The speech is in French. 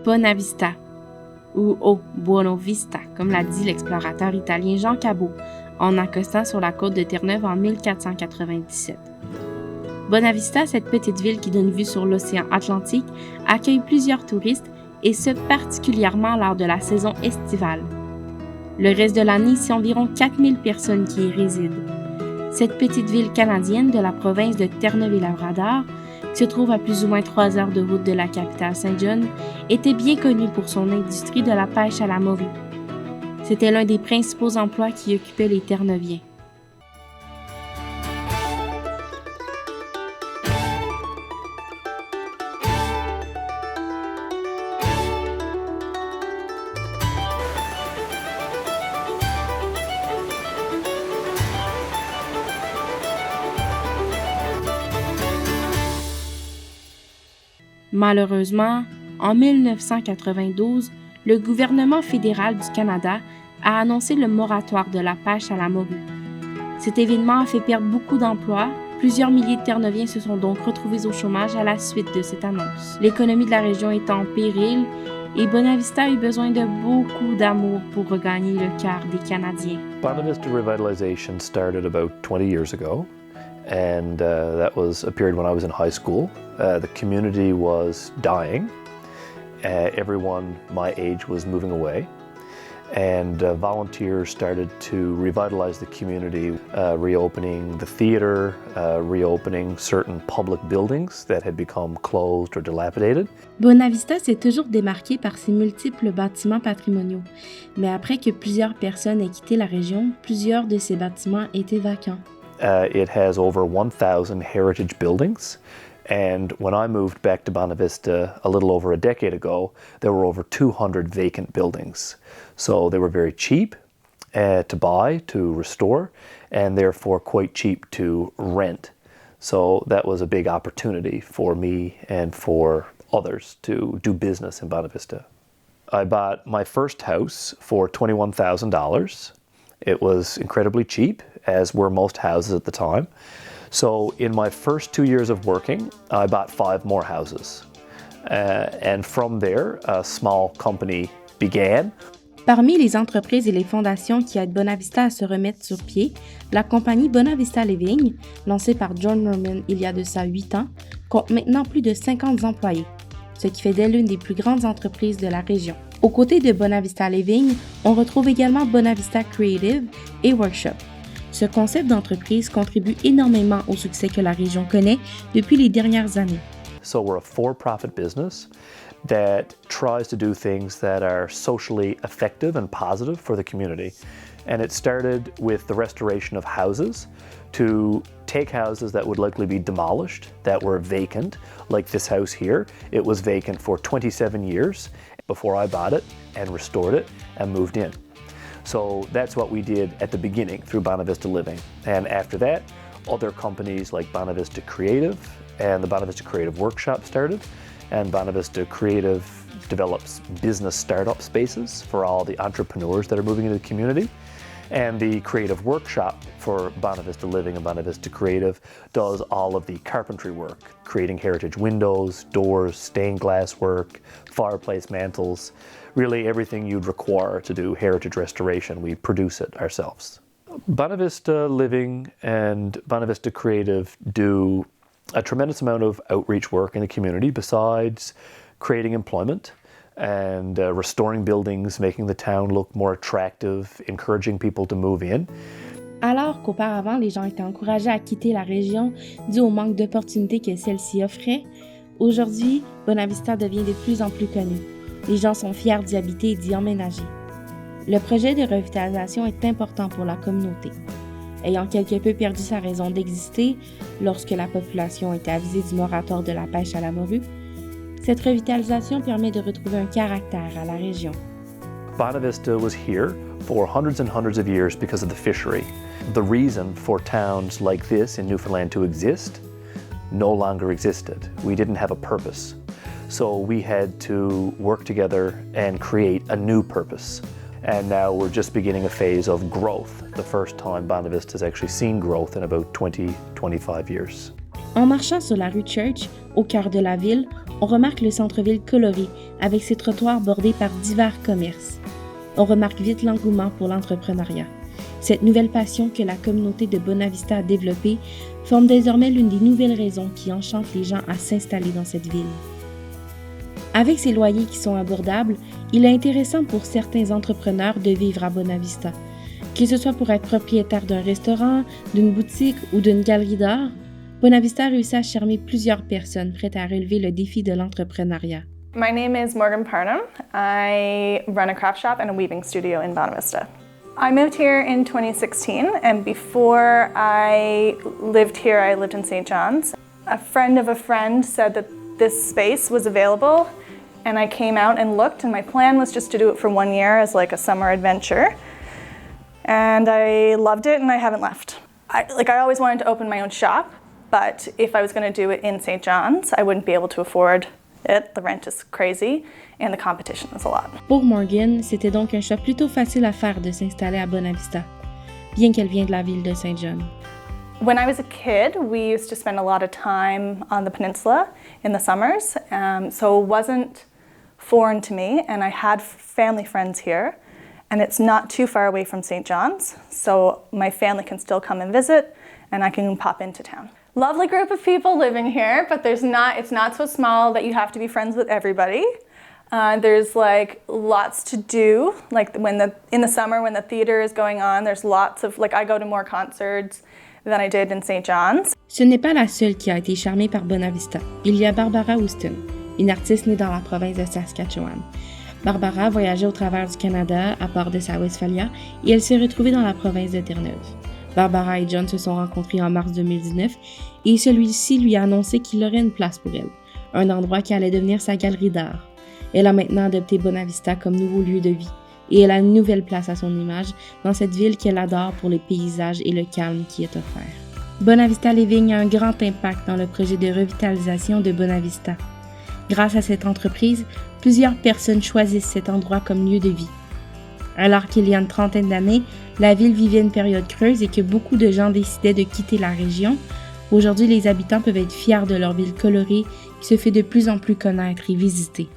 Bonavista, ou au Bonavista, comme l'a dit l'explorateur italien Jean Cabot, en accostant sur la côte de Terre-Neuve en 1497. Bonavista, cette petite ville qui donne vue sur l'océan Atlantique, accueille plusieurs touristes, et ce particulièrement lors de la saison estivale. Le reste de l'année, c'est environ 4000 personnes qui y résident. Cette petite ville canadienne de la province de Terre-Neuve-et-Labrador, qui se trouve à plus ou moins 3 heures de route de la capitale Saint-John, était bien connue pour son industrie de la pêche à la morue. C'était l'un des principaux emplois qui occupaient les Terre-Neuviens. Malheureusement, en 1992, le gouvernement fédéral du Canada a annoncé le moratoire de la pêche à la morue. Cet événement a fait perdre beaucoup d'emplois. Plusieurs milliers de Terre-Neuviens se sont donc retrouvés au chômage à la suite de cette annonce. L'économie de la région est en péril et Bonavista a eu besoin de beaucoup d'amour pour regagner le cœur des Canadiens. Bonavista revitalization started about 20 years ago. And that was a period when I was in high school. The community was dying. Everyone my age was moving away. And volunteers started to revitalize the community, reopening the theater, reopening certain public buildings that had become closed or dilapidated. Bonavista s'est toujours démarqué par ses multiples bâtiments patrimoniaux. Mais après que plusieurs personnes aient quitté la région, plusieurs de ces bâtiments étaient vacants. It has over 1,000 heritage buildings, and when I moved back to Bonavista a little over a decade ago, there were over 200 vacant buildings. So they were very cheap to buy, to restore, and therefore quite cheap to rent. So that was a big opportunity for me and for others to do business in Bonavista. I bought my first house for $21,000. It was incredibly cheap, as were most houses at the time. So in my first 2 years of working, I bought 5 more houses. And from there, a small company began. Parmi les entreprises et les fondations qui aident Bonavista à se remettre sur pied, la compagnie Bonavista Living, lancée par John Norman il y a de ça 8 ans, compte maintenant plus de 50 employés, ce qui fait d'elle l'une des plus grandes entreprises de la région. Aux côtés de Bonavista Living, on retrouve également Bonavista Creative et Workshop. Ce concept d'entreprise contribue énormément au succès que la région connaît depuis les dernières années. So we're a for-profit business that tries to do things that are socially effective and positive for the community. And it started with the restoration of houses to take houses that would likely be demolished, that were vacant, like this house here. It was vacant for 27 years before I bought it and restored it and moved in. So that's what we did at the beginning through Bonavista Living. And after that, other companies like Bonavista Creative and the Bonavista Creative Workshop started. And Bonavista Creative develops business startup spaces for all the entrepreneurs that are moving into the community. And the Creative Workshop for Bonavista Living and Bonavista Creative does all of the carpentry work, creating heritage windows, doors, stained glass work, fireplace mantles, really everything you'd require to do heritage restoration. We produce it ourselves. Bonavista Living and Bonavista Creative do a tremendous amount of outreach work in the community besides creating employment and restoring buildings, making the town look more attractive, encouraging people to move in. Alors qu'auparavant, les gens étaient encouragés à quitter la région dû au manque d'opportunités que celle-ci offrait, aujourd'hui, Bonavista devient de plus en plus connu. Les gens sont fiers d'y habiter et d'y emménager. Le projet de revitalisation est important pour la communauté. Ayant quelque peu perdu sa raison d'exister lorsque la population était avisée du moratoire de la pêche à la morue, cette revitalisation permet de retrouver un caractère à la région. Bonavista was here for hundreds and hundreds of years because of the fishery. The reason for towns like this in Newfoundland to exist no longer existed. We didn't have a purpose. So we had to work together and create a new purpose. And now we're just beginning a phase of growth. The first time Bonavista has actually seen growth in about 20-25 years. En marchant sur la rue Church, au cœur de la ville, On remarque le centre-ville coloré, avec ses trottoirs bordés par divers commerces. On remarque vite l'engouement pour l'entrepreneuriat. Cette nouvelle passion que la communauté de Bonavista a développée forme désormais l'une des nouvelles raisons qui enchantent les gens à s'installer dans cette ville. Avec ses loyers qui sont abordables, il est intéressant pour certains entrepreneurs de vivre à Bonavista. Que ce soit pour être propriétaire d'un restaurant, d'une boutique ou d'une galerie d'art, Bonavista réussit à charmer plusieurs personnes prêtes à relever le défi de l'entrepreneuriat. My name is Morgan Parnham. I run a craft shop and a weaving studio in Bonavista. I moved here in 2016, and before I lived here, I lived in St. John's. A friend of a friend said that this space was available, and I came out and looked, and my plan was just to do it for 1 year as like a summer adventure. And I loved it, and I haven't left. I always wanted to open my own shop, but if I was going to do it in St. John's, I wouldn't be able to afford it. The rent is crazy, and the competition is a lot. Pour Morgan, c'était donc un choix plutôt facile à faire de s'installer à Bonavista, bien qu'elle vienne de la ville de Saint John. When I was a kid, we used to spend a lot of time on the peninsula in the summers, so it wasn't foreign to me, and I had family friends here, and it's not too far away from St. John's, so my family can still come and visit, and I can pop into town. Lovely group of people living here, but it's not so small that you have to be friends with everybody. There's like lots to do. Like in the summer when the theater is going on, there's lots of I go to more concerts than I did in St. John's. Ce n'est pas la seule qui a été charmée par Bonavista. Il y a Barbara Houston, une artiste née dans la province de Saskatchewan. Barbara voyageait au travers du Canada à bord de sa Westphalia et elle s'est retrouvée dans la province de Terre-Neuve. Barbara et John se sont rencontrés en mars 2019 et celui-ci lui a annoncé qu'il aurait une place pour elle, un endroit qui allait devenir sa galerie d'art. Elle a maintenant adopté Bonavista comme nouveau lieu de vie et elle a une nouvelle place à son image dans cette ville qu'elle adore pour les paysages et le calme qui est offert. Bonavista Living a un grand impact dans le projet de revitalisation de Bonavista. Grâce à cette entreprise, plusieurs personnes choisissent cet endroit comme lieu de vie. Alors qu'il y a une trentaine d'années, la ville vivait une période creuse et que beaucoup de gens décidaient de quitter la région, aujourd'hui les habitants peuvent être fiers de leur ville colorée qui se fait de plus en plus connaître et visiter.